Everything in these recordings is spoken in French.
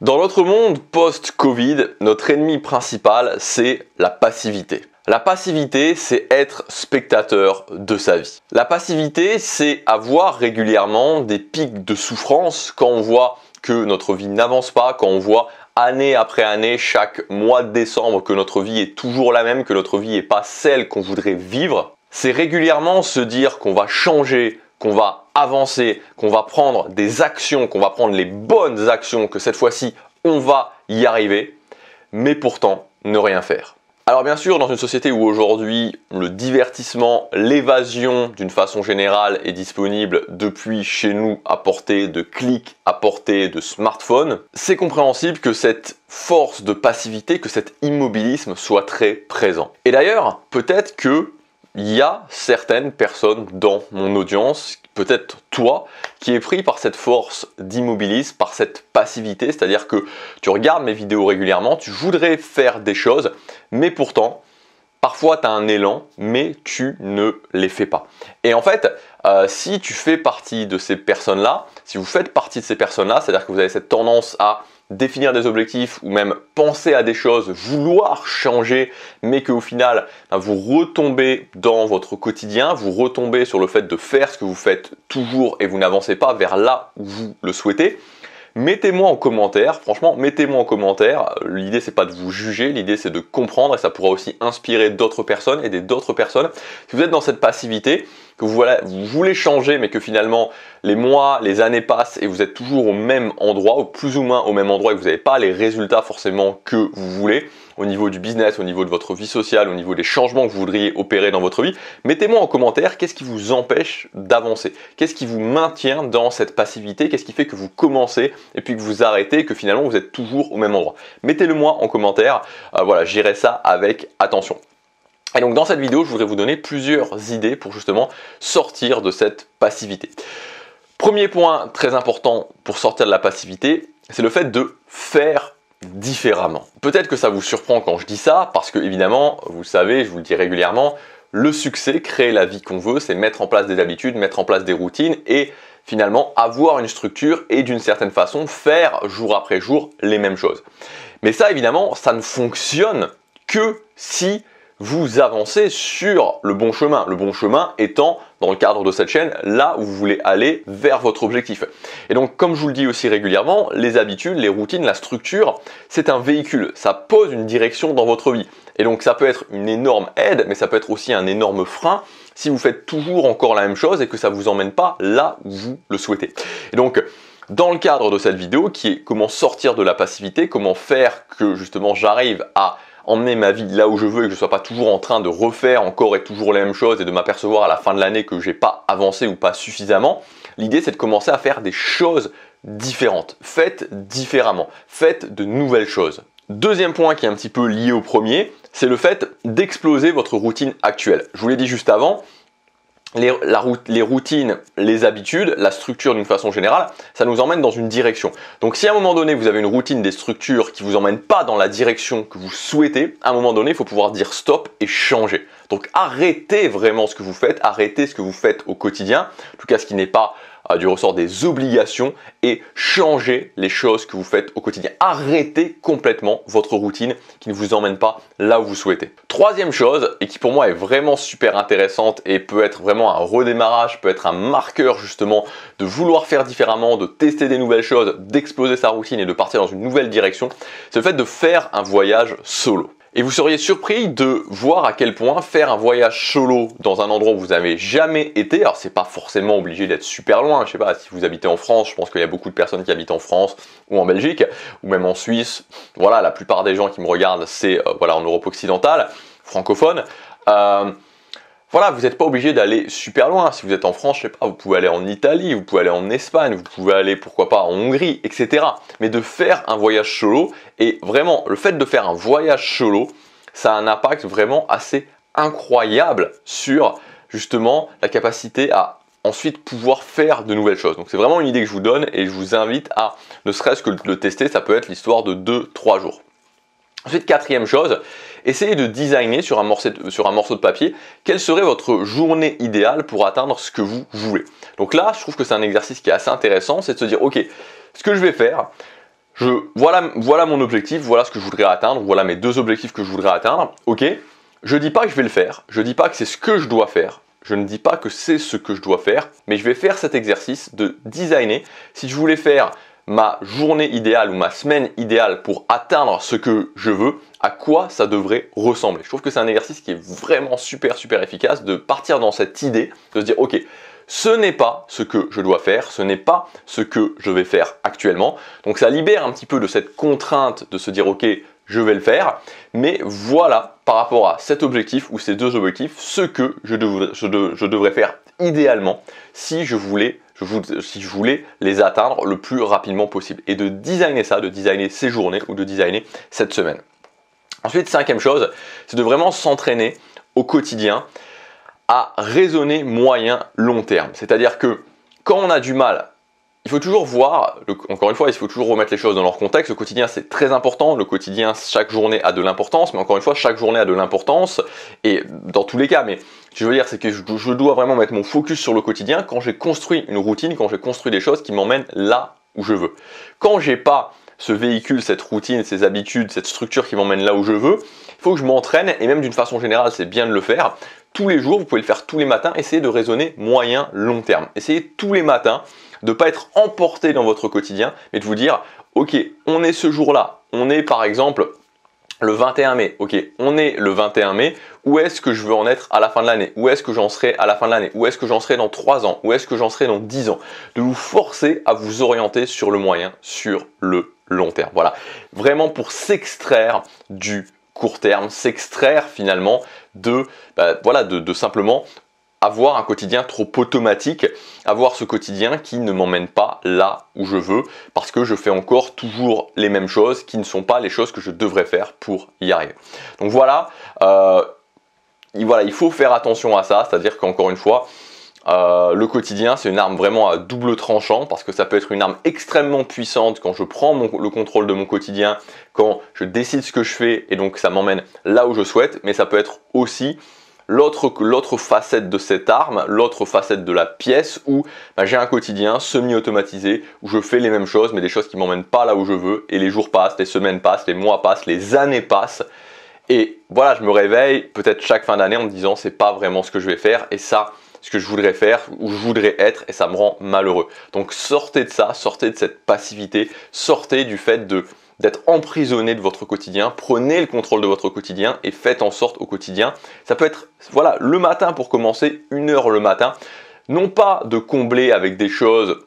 Dans notre monde post-Covid, notre ennemi principal, c'est la passivité. La passivité, c'est être spectateur de sa vie. La passivité, c'est avoir régulièrement des pics de souffrance quand on voit que notre vie n'avance pas, quand on voit année après année, chaque mois de décembre, que notre vie est toujours la même, que notre vie n'est pas celle qu'on voudrait vivre. C'est régulièrement se dire qu'on va changer, qu'on va avancer, qu'on va prendre des actions, qu'on va prendre les bonnes actions, que cette fois-ci, on va y arriver, mais pourtant ne rien faire. Alors bien sûr, dans une société où aujourd'hui le divertissement, l'évasion d'une façon générale est disponible depuis chez nous à portée de clics, à portée de smartphone, c'est compréhensible que cette force de passivité, que cet immobilisme soit très présent. Et d'ailleurs, peut-être que il y a certaines personnes dans mon audience, peut-être toi, qui est pris par cette force d'immobilisme, par cette passivité, c'est-à-dire que tu regardes mes vidéos régulièrement, tu voudrais faire des choses, mais pourtant, parfois tu as un élan, mais tu ne les fais pas. Et en fait, si tu fais partie de ces personnes-là, si vous faites partie de ces personnes-là, c'est-à-dire que vous avez cette tendance à définir des objectifs ou même penser à des choses, vouloir changer, mais qu'au final, vous retombez dans votre quotidien, vous retombez sur le fait de faire ce que vous faites toujours et vous n'avancez pas vers là où vous le souhaitez. Mettez-moi en commentaire, franchement, mettez-moi en commentaire. L'idée, c'est pas de vous juger, l'idée, c'est de comprendre et ça pourra aussi inspirer d'autres personnes, aider d'autres personnes. Si vous êtes dans cette passivité, que vous voulez changer, mais que finalement, les mois, les années passent et vous êtes toujours au même endroit, ou plus ou moins au même endroit et que vous n'avez pas les résultats forcément que vous voulez, au niveau du business, au niveau de votre vie sociale, au niveau des changements que vous voudriez opérer dans votre vie, mettez-moi en commentaire qu'est-ce qui vous empêche d'avancer, qu'est-ce qui vous maintient dans cette passivité, qu'est-ce qui fait que vous commencez et puis que vous arrêtez et que finalement vous êtes toujours au même endroit. Mettez-le moi en commentaire, voilà, j'irai ça avec attention. Et donc dans cette vidéo, je voudrais vous donner plusieurs idées pour justement sortir de cette passivité. Premier point très important pour sortir de la passivité, c'est le fait de faire différemment. Peut-être que ça vous surprend quand je dis ça, parce que évidemment, vous le savez, je vous le dis régulièrement, le succès, créer la vie qu'on veut, c'est mettre en place des habitudes, mettre en place des routines et finalement avoir une structure et d'une certaine façon faire jour après jour les mêmes choses. Mais ça évidemment, ça ne fonctionne que si vous avancez sur le bon chemin. Le bon chemin étant, dans le cadre de cette chaîne, là où vous voulez aller vers votre objectif. Et donc, comme je vous le dis aussi régulièrement, les habitudes, les routines, la structure, c'est un véhicule. Ça pose une direction dans votre vie. Et donc, ça peut être une énorme aide, mais ça peut être aussi un énorme frein si vous faites toujours encore la même chose et que ça ne vous emmène pas là où vous le souhaitez. Et donc, dans le cadre de cette vidéo, qui est comment sortir de la passivité, comment faire que justement j'arrive à emmener ma vie là où je veux et que je ne sois pas toujours en train de refaire encore et toujours les mêmes choses et de m'apercevoir à la fin de l'année que j'ai pas avancé ou pas suffisamment. L'idée, c'est de commencer à faire des choses différentes. Faites différemment. Faites de nouvelles choses. Deuxième point qui est un petit peu lié au premier, c'est le fait d'exploser votre routine actuelle. Je vous l'ai dit juste avant, les routines, les habitudes, la structure d'une façon générale, ça nous emmène dans une direction. Donc si à un moment donné vous avez une routine, des structures qui vous emmènent pas dans la direction que vous souhaitez, à un moment donné il faut pouvoir dire stop et changer. Donc arrêtez vraiment ce que vous faites, arrêtez ce que vous faites au quotidien, en tout cas ce qui n'est pas du ressort des obligations et changez les choses que vous faites au quotidien. Arrêtez complètement votre routine qui ne vous emmène pas là où vous souhaitez. Troisième chose, et qui pour moi est vraiment super intéressante et peut être vraiment un redémarrage, peut être un marqueur justement de vouloir faire différemment, de tester des nouvelles choses, d'exploser sa routine et de partir dans une nouvelle direction, c'est le fait de faire un voyage solo. Et vous seriez surpris de voir à quel point faire un voyage solo dans un endroit où vous n'avez jamais été, alors c'est pas forcément obligé d'être super loin, je sais pas, si vous habitez en France, je pense qu'il y a beaucoup de personnes qui habitent en France ou en Belgique, ou même en Suisse, voilà, la plupart des gens qui me regardent, c'est voilà, en Europe occidentale, francophone. Voilà, vous n'êtes pas obligé d'aller super loin. Si vous êtes en France, je sais pas, vous pouvez aller en Italie, vous pouvez aller en Espagne, vous pouvez aller pourquoi pas en Hongrie, etc. Mais de faire un voyage solo, et vraiment, le fait de faire un voyage solo, ça a un impact vraiment assez incroyable sur justement la capacité à ensuite pouvoir faire de nouvelles choses. Donc c'est vraiment une idée que je vous donne et je vous invite à ne serait-ce que le tester, ça peut être l'histoire de 2-3 jours. Ensuite, quatrième chose, essayez de designer sur un morceau de papier quelle serait votre journée idéale pour atteindre ce que vous voulez. Donc là, je trouve que c'est un exercice qui est assez intéressant, c'est de se dire, ok, ce que je vais faire, Voilà mon objectif, voilà ce que je voudrais atteindre, voilà mes 2 objectifs que je voudrais atteindre. Ok, je dis pas que je vais le faire, je dis pas que c'est ce que je dois faire, je ne dis pas que c'est ce que je dois faire, mais je vais faire cet exercice de designer. Si je voulais faire ma journée idéale ou ma semaine idéale pour atteindre ce que je veux, à quoi ça devrait ressembler. Je trouve que c'est un exercice qui est vraiment super efficace de partir dans cette idée, de se dire ok, ce n'est pas ce que je dois faire, ce n'est pas ce que je vais faire actuellement. Donc ça libère un petit peu de cette contrainte de se dire ok, je vais le faire, mais voilà par rapport à cet objectif ou ces 2 objectifs, ce que je devrais faire idéalement si je voulais les atteindre le plus rapidement possible. Et de designer ça, de designer ces journées ou de designer cette semaine. Ensuite, 5e chose, c'est de vraiment s'entraîner au quotidien à raisonner moyen long terme. C'est-à-dire que quand on a du mal, il faut toujours voir, encore une fois, il faut toujours remettre les choses dans leur contexte. Le quotidien, c'est très important. Le quotidien, chaque journée a de l'importance. Mais encore une fois, chaque journée a de l'importance. Et dans tous les cas, mais ce que je veux dire, c'est que je dois vraiment mettre mon focus sur le quotidien quand j'ai construit une routine, quand j'ai construit des choses qui m'emmènent là où je veux. Quand j'ai pas ce véhicule, cette routine, ces habitudes, cette structure qui m'emmène là où je veux, il faut que je m'entraîne. Et même d'une façon générale, c'est bien de le faire. Tous les jours, vous pouvez le faire tous les matins. Essayez de raisonner moyen long terme. Essayez tous les matins de ne pas être emporté dans votre quotidien, mais de vous dire, ok, on est ce jour-là, on est par exemple le 21 mai, ok, on est le 21 mai, où est-ce que je veux en être à la fin de l'année? Où est-ce que j'en serai à la fin de l'année? Où est-ce que j'en serai dans 3 ans? Où est-ce que j'en serai dans 10 ans? De vous forcer à vous orienter sur le moyen, sur le long terme. Voilà, vraiment pour s'extraire du court terme, s'extraire finalement de simplement avoir un quotidien trop automatique, avoir ce quotidien qui ne m'emmène pas là où je veux, parce que je fais encore toujours les mêmes choses qui ne sont pas les choses que je devrais faire pour y arriver. Donc voilà, il faut faire attention à ça, c'est-à-dire qu'encore une fois, le quotidien, c'est une arme vraiment à double tranchant, parce que ça peut être une arme extrêmement puissante quand je prends le contrôle de mon quotidien, quand je décide ce que je fais, et donc ça m'emmène là où je souhaite, mais ça peut être aussi l'autre facette de cette arme, l'autre facette de la pièce où j'ai un quotidien semi-automatisé, où je fais les mêmes choses, mais des choses qui ne m'emmènent pas là où je veux, et les jours passent, les semaines passent, les mois passent, les années passent, et voilà, je me réveille peut-être chaque fin d'année en me disant c'est pas vraiment ce que je vais faire, et ça, ce que je voudrais faire, où je voudrais être, et ça me rend malheureux. Donc sortez de ça, sortez de cette passivité, sortez du fait d'être emprisonné de votre quotidien, prenez le contrôle de votre quotidien et faites en sorte au quotidien. Ça peut être, voilà, le matin pour commencer, 1 heure le matin, non pas de combler avec des choses.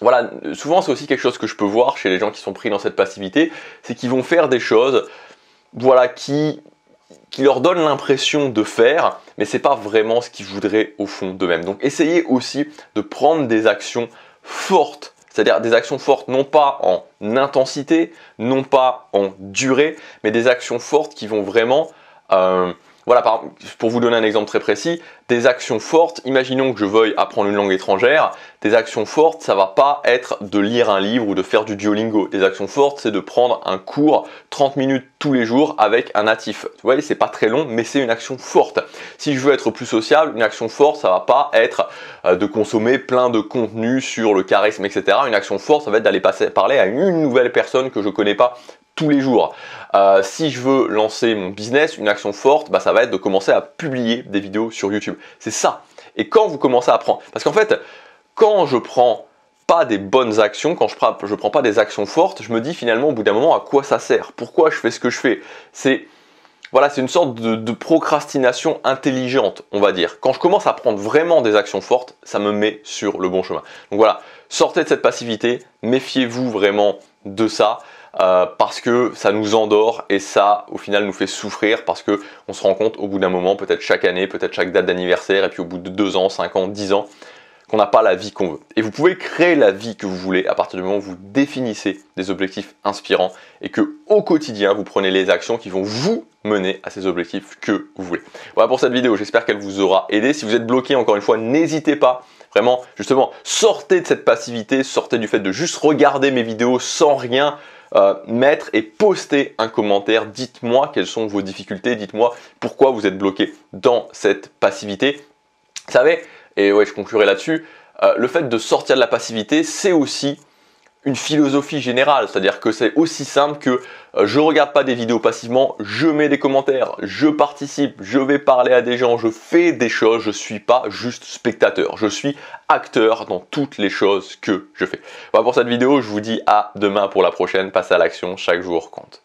Voilà, souvent c'est aussi quelque chose que je peux voir chez les gens qui sont pris dans cette passivité, c'est qu'ils vont faire des choses, voilà, qui leur donnent l'impression de faire, mais c'est pas vraiment ce qu'ils voudraient au fond d'eux-mêmes. Donc essayez aussi de prendre des actions fortes, c'est-à-dire des actions fortes non pas en intensité, non pas en durée, mais des actions fortes qui vont vraiment, pour vous donner un exemple très précis, des actions fortes, imaginons que je veuille apprendre une langue étrangère, des actions fortes, ça va pas être de lire un livre ou de faire du Duolingo. Des actions fortes, c'est de prendre un cours 30 minutes tous les jours avec un natif. Vous voyez, c'est pas très long, mais c'est une action forte. Si je veux être plus sociable, une action forte, ça va pas être de consommer plein de contenu sur le charisme, etc. Une action forte, ça va être d'aller parler à une nouvelle personne que je connais pas tous les jours. Si je veux lancer mon business, une action forte, ça va être de commencer à publier des vidéos sur YouTube. C'est ça. Et quand vous commencez à prendre, parce qu'en fait, quand je prends pas des bonnes actions, quand je prends pas des actions fortes, je me dis finalement au bout d'un moment à quoi ça sert? Pourquoi je fais ce que je fais? C'est une sorte de procrastination intelligente, on va dire. Quand je commence à prendre vraiment des actions fortes, ça me met sur le bon chemin. Donc voilà, sortez de cette passivité, méfiez-vous vraiment de ça. Parce que ça nous endort et ça au final nous fait souffrir parce que on se rend compte au bout d'un moment, peut-être chaque année, peut-être chaque date d'anniversaire et puis au bout de 2 ans, 5 ans, 10 ans, qu'on n'a pas la vie qu'on veut. Et vous pouvez créer la vie que vous voulez à partir du moment où vous définissez des objectifs inspirants et que au quotidien vous prenez les actions qui vont vous mener à ces objectifs que vous voulez. Voilà pour cette vidéo, j'espère qu'elle vous aura aidé. Si vous êtes bloqué, encore une fois, n'hésitez pas. Vraiment, justement, sortez de cette passivité, sortez du fait de juste regarder mes vidéos sans rien mettre et poster un commentaire. Dites-moi quelles sont vos difficultés, dites-moi pourquoi vous êtes bloqué dans cette passivité. Vous savez, et ouais, je conclurai là-dessus, le fait de sortir de la passivité, c'est aussi une philosophie générale, c'est-à-dire que c'est aussi simple que je regarde pas des vidéos passivement, je mets des commentaires, je participe, je vais parler à des gens, je fais des choses, je suis pas juste spectateur, je suis acteur dans toutes les choses que je fais. Voilà pour cette vidéo, je vous dis à demain pour la prochaine, passez à l'action, chaque jour compte.